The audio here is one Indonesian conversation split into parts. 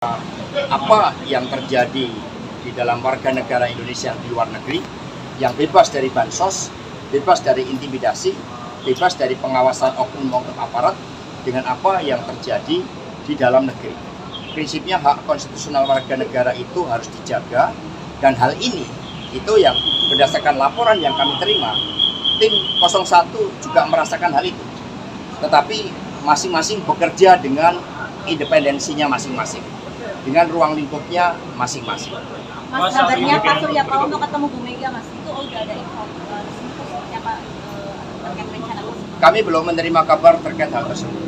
Apa yang terjadi di dalam warga negara Indonesia di luar negeri yang bebas dari bansos, bebas dari intimidasi, bebas dari pengawasan oknum-oknum aparat dengan apa yang terjadi di dalam negeri. Prinsipnya hak konstitusional warga negara itu harus dijaga, dan hal ini itu yang berdasarkan laporan yang kami terima, tim 01 juga merasakan hal itu. Tetapi masing-masing bekerja dengan independensinya masing-masing, dengan ruang lingkupnya masing-masing. Mas, kabarnya Pak Surya Paloh mau ketemu Bu Mega, Mas. Itu udah ada info seperti apa terkait rencana tersebut? Kami belum menerima kabar terkait hal tersebut.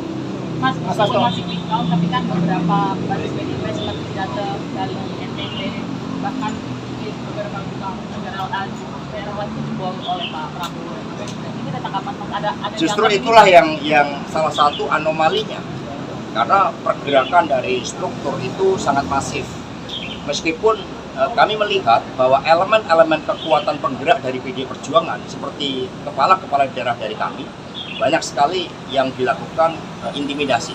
Mas, meskipun masih quick count, tapi kan beberapa baris PDIP sempat pidato dari NTT, bahkan di beberapa negara Eropa itu dibawa oleh Pak Prabowo. Ini ada tanggapan Mas? Ada Justru itulah yang salah satu anomalinya, karena pergerakan dari struktur itu sangat masif. Meskipun kami melihat bahwa elemen-elemen kekuatan penggerak dari PDI Perjuangan seperti kepala-kepala daerah dari kami banyak sekali yang dilakukan intimidasi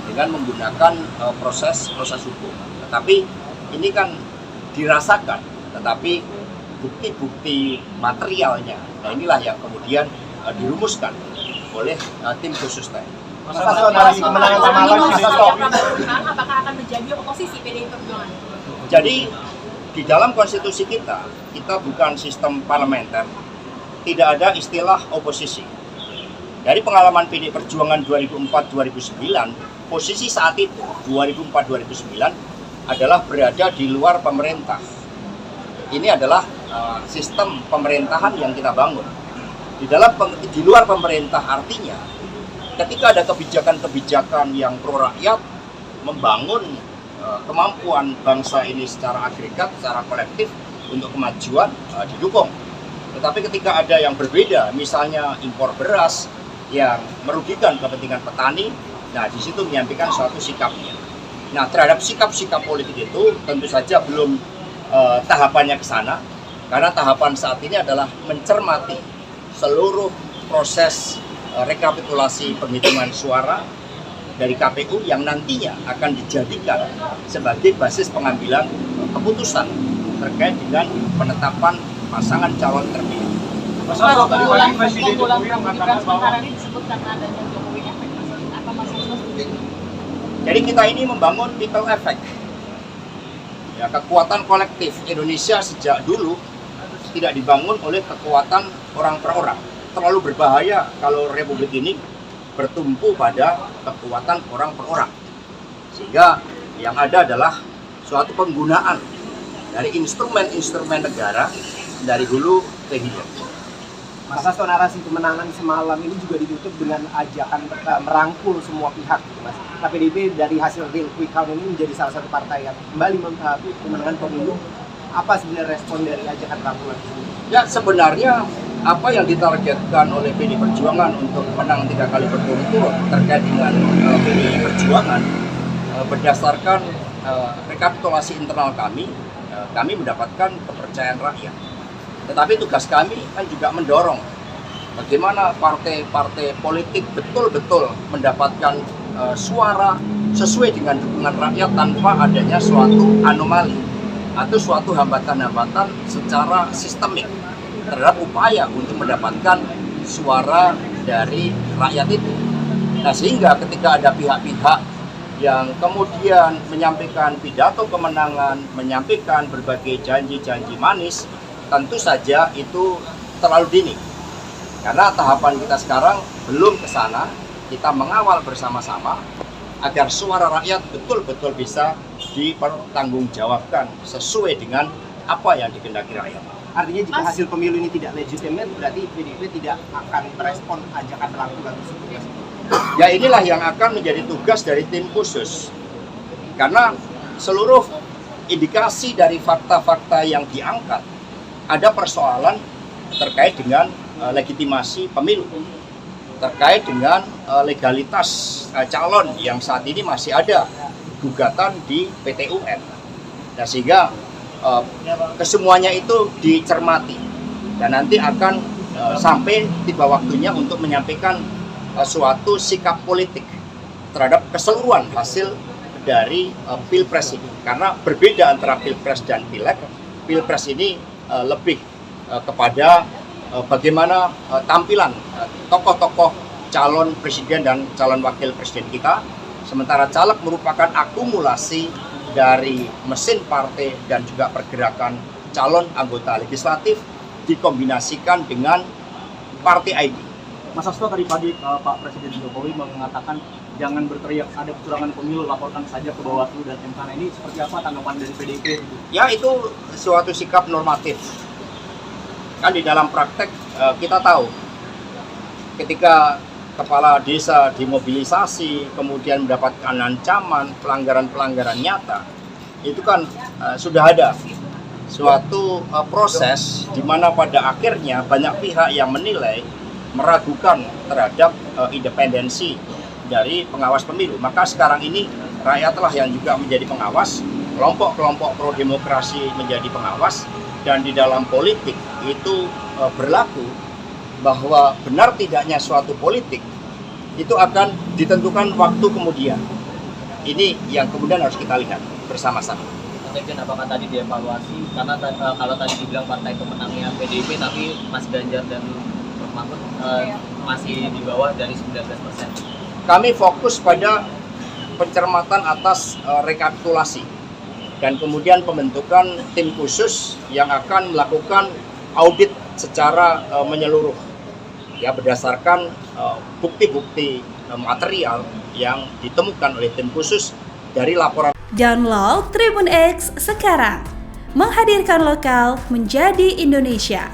dengan menggunakan proses hukum. Tetapi ini kan dirasakan, tetapi bukti-bukti materialnya, nah inilah yang kemudian dirumuskan oleh tim khusus tadi. apakah akan menjadi oposisi PDI Perjuangan? Jadi di dalam konstitusi kita bukan sistem parlementer, tidak ada istilah oposisi. Dari pengalaman PDI Perjuangan 2004-2009, posisi saat itu 2004-2009 adalah berada di luar pemerintah. Ini adalah sistem pemerintahan yang kita bangun. Di luar pemerintah artinya ketika ada kebijakan-kebijakan yang pro rakyat, membangun kemampuan bangsa ini secara agregat, secara kolektif untuk kemajuan didukung. Tetapi ketika ada yang berbeda, misalnya impor beras yang merugikan kepentingan petani, nah di situ menyampaikan suatu sikapnya. Nah terhadap sikap-sikap politik itu tentu saja belum tahapannya ke sana, karena tahapan saat ini adalah mencermati seluruh proses rekapitulasi penghitungan suara dari KPU yang nantinya akan dijadikan sebagai basis pengambilan keputusan terkait dengan penetapan pasangan calon terpilih. Kalau tadi Presiden Jokowi mengatakan bahwa ini disebut karena adanya Jokowi efek, apa maksudnya? Jadi kita ini membangun people effect. Ya, kekuatan kolektif Indonesia sejak dulu tidak dibangun oleh kekuatan orang per orang. Terlalu berbahaya kalau republik ini bertumpu pada kekuatan orang per orang. Sehingga yang ada adalah suatu penggunaan dari instrumen-instrumen negara dari hulu ke hilir. Mas Hasto, narasi kemenangan semalam ini juga ditutup dengan ajakan merangkul semua pihak, Mas. Nah, PDIP dari hasil real quick count ini menjadi salah satu partai yang kembali memenangkan pemilu. Apa sebenarnya respon dari ajakan rangkulan ini? Ya sebenarnya apa yang ditargetkan oleh PDI Perjuangan untuk menang 3 kali berturut-turut terkait dengan PDI Perjuangan berdasarkan rekapitulasi internal kami mendapatkan kepercayaan rakyat. Tetapi tugas kami kan juga mendorong bagaimana partai-partai politik betul-betul mendapatkan suara sesuai dengan dukungan rakyat tanpa adanya suatu anomali atau suatu hambatan-hambatan secara sistemik terhadap upaya untuk mendapatkan suara dari rakyat itu. Nah sehingga ketika ada pihak-pihak yang kemudian menyampaikan pidato kemenangan, menyampaikan berbagai janji-janji manis, tentu saja itu terlalu dini. Karena tahapan kita sekarang belum ke sana, kita mengawal bersama-sama agar suara rakyat betul-betul bisa dipertanggungjawabkan sesuai dengan apa yang dikehendaki rakyat. Artinya jika hasil pemilu ini tidak legitimate, berarti PDIP tidak akan merespon ajakan rangkulan tersebut. Ya inilah yang akan menjadi tugas dari tim khusus. Karena seluruh indikasi dari fakta-fakta yang diangkat, ada persoalan terkait dengan legitimasi pemilu, terkait dengan legalitas calon yang saat ini masih ada gugatan di PT UN. Nah, sehingga kesemuanya itu dicermati dan nanti akan sampai tiba waktunya untuk menyampaikan suatu sikap politik terhadap keseluruhan hasil dari Pilpres ini. Karena berbeda antara Pilpres dan Pileg. Pilpres ini lebih kepada bagaimana tampilan tokoh-tokoh calon presiden dan calon wakil presiden kita. Sementara caleg merupakan akumulasi dari mesin partai dan juga pergerakan calon anggota legislatif dikombinasikan dengan partai ID. Mas Hasto tadi pagi Pak Presiden Jokowi mengatakan jangan berteriak ada kecurangan pemilu, laporkan saja ke Bawaslu dan MK. Ini seperti apa tanggapan dari PDIP? Ya, itu suatu sikap normatif. Kan di dalam praktek kita tahu ketika kepala desa dimobilisasi, kemudian mendapatkan ancaman, pelanggaran-pelanggaran nyata, itu kan sudah ada suatu proses di mana pada akhirnya banyak pihak yang menilai, meragukan terhadap independensi dari pengawas pemilu. Maka sekarang ini rakyatlah yang juga menjadi pengawas, kelompok-kelompok pro-demokrasi menjadi pengawas, dan di dalam politik itu berlaku bahwa benar tidaknya suatu politik itu akan ditentukan waktu kemudian. Ini yang kemudian harus kita lihat bersama-sama. Sekjen, apakah tadi dievaluasi? Karena kalau tadi dibilang partai pemenangnya PDIP, tapi Mas Ganjar dan Prof. Mahfud masih di bawah dari 19%. Kami fokus pada pencermatan atas rekapitulasi dan kemudian pembentukan tim khusus yang akan melakukan audit secara menyeluruh, ya, berdasarkan bukti-bukti material yang ditemukan oleh tim khusus dari laporan. Download Tribun X sekarang, menghadirkan lokal menjadi Indonesia.